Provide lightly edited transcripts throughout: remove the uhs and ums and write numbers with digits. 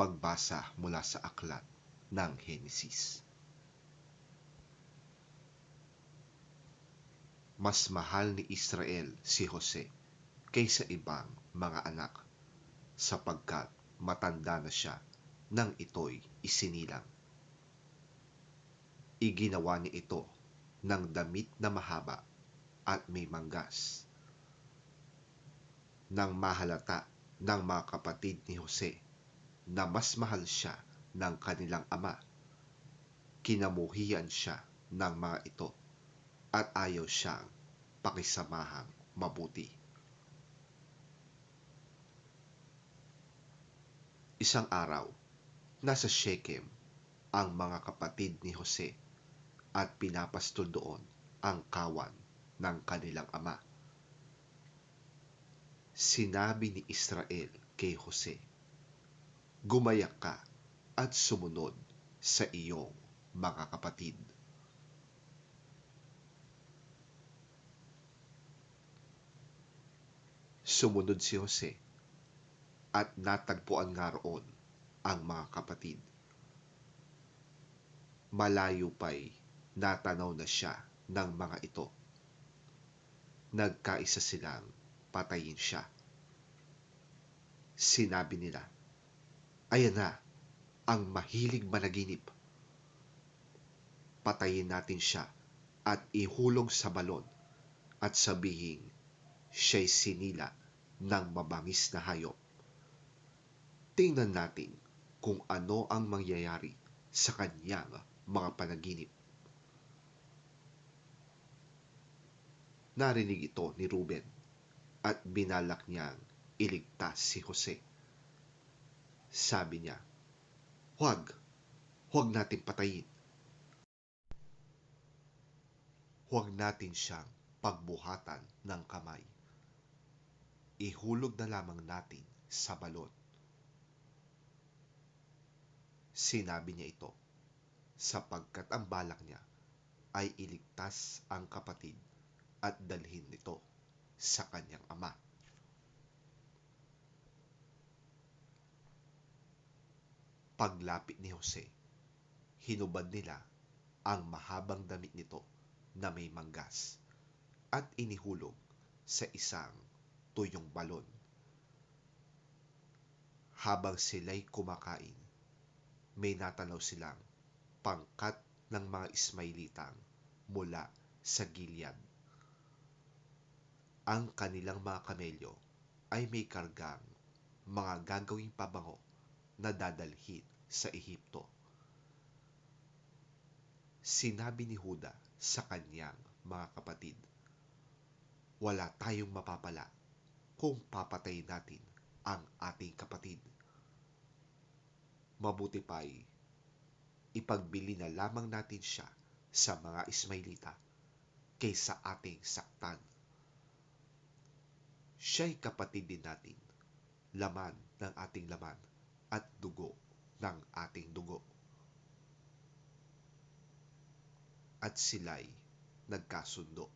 Pagbasa mula sa aklat ng Henesis. Mas mahal ni Israel si Jose kaysa ibang mga anak, sapagkat matanda na siya nang ito'y isinilang. Iginawa niya ito ng damit na mahaba at may manggas. Nang mahalata ng mga kapatid ni Jose na mas mahal siya ng kanilang ama, kinamuhian siya ng mga ito at ayaw siyang pakisamahang mabuti. Isang araw, nasa Shechem ang mga kapatid ni Jose at pinapastol doon ang kawan ng kanilang ama. Sinabi ni Israel kay Jose, "Gumayak ka at sumunod sa iyong mga kapatid." Sumunod si Jose at natagpuan nga roon ang mga kapatid. Malayo pa'y natanaw na siya ng mga ito. Nagkaisa silang patayin siya. Sinabi nila, "Ayan na ang mahilig managinip. Patayin natin siya at ihulog sa balon at sabihing siya'y sinila ng mabangis na hayop. Tingnan natin kung ano ang mangyayari sa kanyang mga panaginip." Narinig ito ni Ruben at binalak niyang iligtas si Jose. Sabi niya, Huwag natin patayin. Huwag natin siyang pagbuhatan ng kamay. Ihulog na lamang natin sa balon." Sinabi niya ito sapagkat ang balak niya ay iligtas ang kapatid at dalhin ito sa kanyang ama. Paglapit ni Jose, hinubad nila ang mahabang damit nito na may manggas at inihulog sa isang tuyong balon. Habang sila'y kumakain, may natanaw silang pangkat ng mga Ismailitang mula sa Gilead. Ang kanilang mga kamelyo ay may kargang mga gagawing pabango na dadalhin sa Ehipto. Sinabi ni Juda sa kanyang mga kapatid, "Wala tayong mapapala kung papatayin natin ang ating kapatid. Mabuti pa'y ipagbili na lamang natin siya sa mga Ismailita kaysa ating saktan. Siya'y kapatid din natin, laman ng ating laman at dugo ng ating dugo." At sila'y nagkasundo.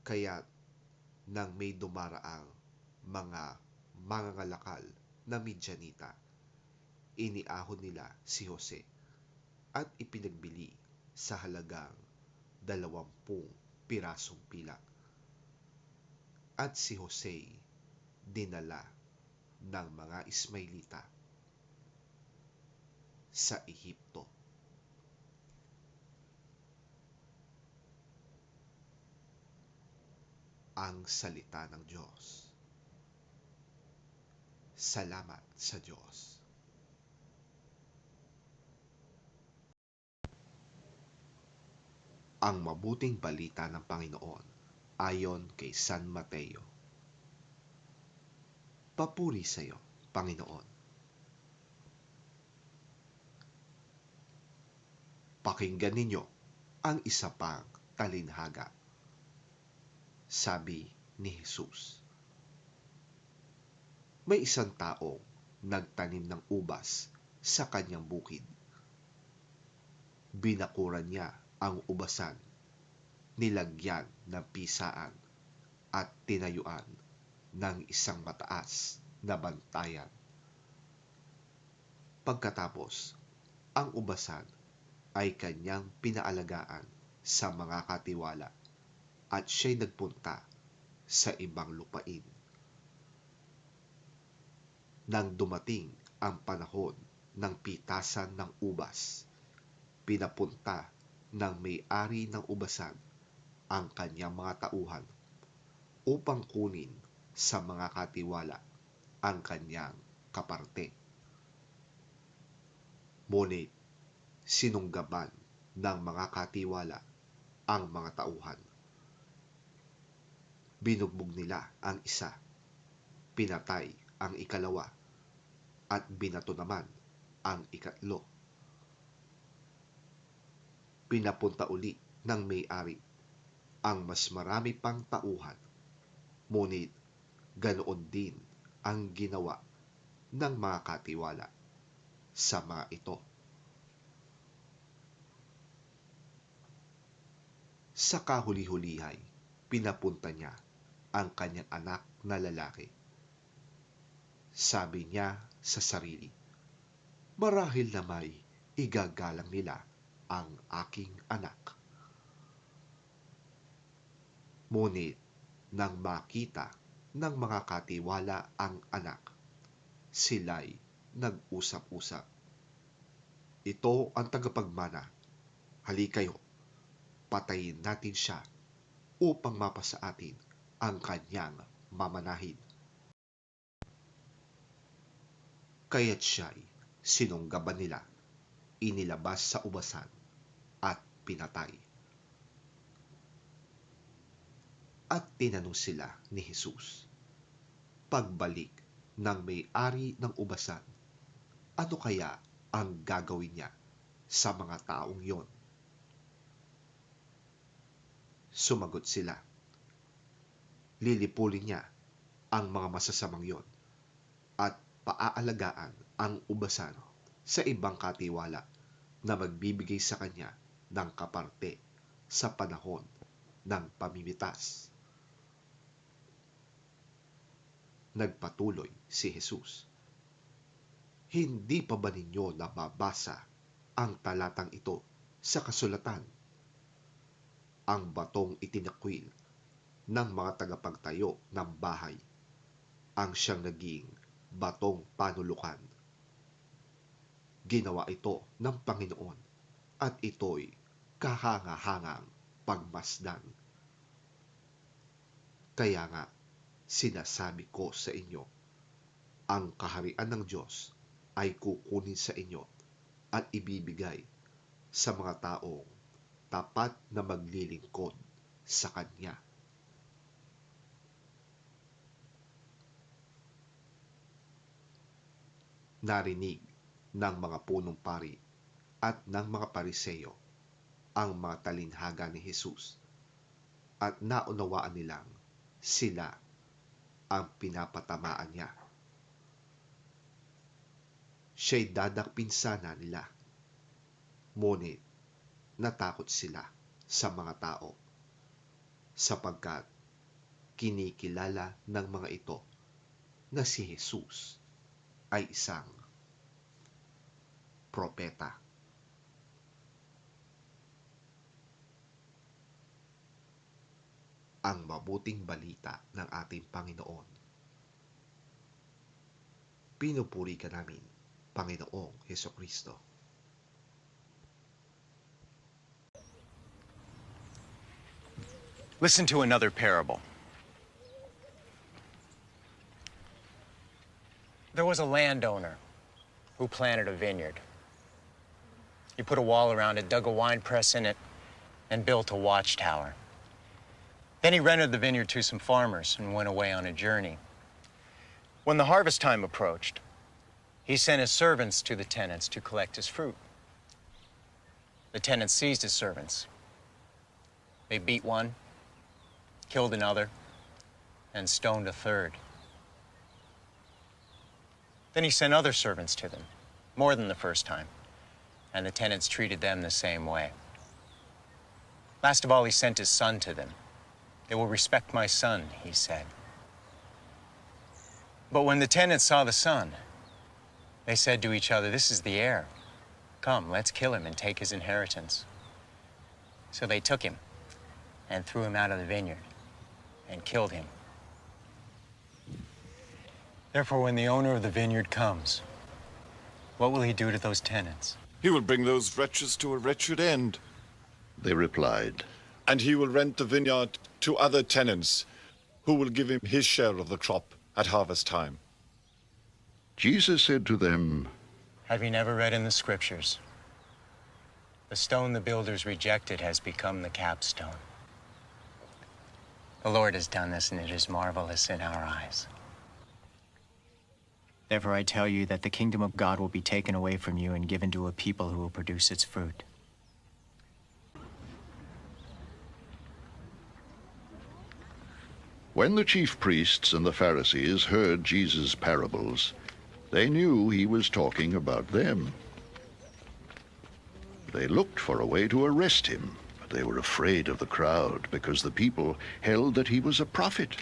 Kaya't nang may dumaraang mga mangangalakal na Midyanita, iniahon nila si Jose at ipinagbili sa halagang 20 pirasong pilak. At si Jose dinala ng mga Ismailita sa Ehipto. Ang salita ng Diyos. Salamat sa Diyos. Ang mabuting balita ng Panginoon ayon kay San Mateo. Papuri sa iyo, Panginoon. Pakinggan ninyo ang isa pang talinhaga. Sabi ni Jesus, may isang taong nagtanim ng ubas sa kanyang bukid. Binakuran niya ang ubasan, nilagyan ng pisaan at tinayuan ng isang mataas na bantayan. Pagkatapos, ang ubasan ay kanyang pinaalagaan sa mga katiwala at siya'y nagpunta sa ibang lupain. Nang dumating ang panahon ng pitasan ng ubas, pinapunta ng may-ari ng ubasan ang kanyang mga tauhan upang kunin sa mga katiwala ang kanyang kaparte. Ngunit sinunggaban ng mga katiwala ang mga tauhan. Binugbog nila ang isa, pinatay ang ikalawa, at binato naman ang ikatlo. Pinapunta uli ng may-ari ang mas marami pang tauhan, ngunit ganoon din ang ginawa ng mga katiwala sa mga ito. Sa kahuli-hulihay, pinapunta niya ang kanyang anak na lalaki. Sabi niya sa sarili, marahil na may igagalang nila ang aking anak. Ngunit nang makita ng mga katiwala ang anak, sila'y nag-usap-usap. Ito ang tagapagmana. Halikayo, patayin natin siya upang mapasa atin ang kanyang mamanahin. Kaya't siya'y sinunggaban nila, inilabas sa ubasan at pinatay. At tinanong sila ni Jesus, pagbalik ng may-ari ng ubasan, ano kaya ang gagawin niya sa mga taong yon? Sumagot sila, lilipulin niya ang mga masasamang yon at paaalagaan ang ubasan sa ibang katiwala na magbibigay sa kanya ng kaparte sa panahon ng pamimitas. Nagpatuloy si Jesus, hindi pa ba ninyo nababasa ang talatang ito sa kasulatan? Ang batong itinakwil ng mga tagapagtayo ng bahay ang siyang naging batong panulukan. Ginawa ito ng Panginoon at ito'y kahanga-hangang pagmasdan. Kaya nga, sinasabi ko sa inyo, ang kaharian ng Diyos ay kukunin sa inyo at ibibigay sa mga taong tapat na maglilingkod sa Kanya. Narinig ng mga punong pari at ng mga Pariseyo ang mga talinhaga ni Jesus at naunawaan nilang sila ang pinapatamaan niya. Siya'y dadakpin sana nila, ngunit natakot sila sa mga tao sapagkat kinikilala ng mga ito na si Jesus ay isang propeta. Ang mabuting balita ng ating Panginoon. Pinupuri ka namin, Panginoong Hesukristo. Listen to another parable. There was a landowner who planted a vineyard. He put a wall around it, dug a wine press in it, and built a watchtower. Then he rented the vineyard to some farmers and went away on a journey. When the harvest time approached, he sent his servants to the tenants to collect his fruit. The tenants seized his servants. They beat one, killed another, and stoned a third. Then he sent other servants to them, more than the first time, and the tenants treated them the same way. Last of all, he sent his son to them. They will respect my son, he said. But when the tenants saw the son, they said to each other, "This is the heir. Come, let's kill him and take his inheritance." So they took him and threw him out of the vineyard and killed him. Therefore, when the owner of the vineyard comes, what will he do to those tenants? He will bring those wretches to a wretched end. They replied, And he will rent the vineyard to other tenants, who will give him his share of the crop at harvest time. Jesus said to them, Have you never read in the scriptures? The stone the builders rejected has become the capstone. The Lord has done this, and it is marvelous in our eyes. Therefore I tell you that the kingdom of God will be taken away from you and given to a people who will produce its fruit. When the chief priests and the Pharisees heard Jesus' parables, they knew he was talking about them. They looked for a way to arrest him, but they were afraid of the crowd because the people held that he was a prophet.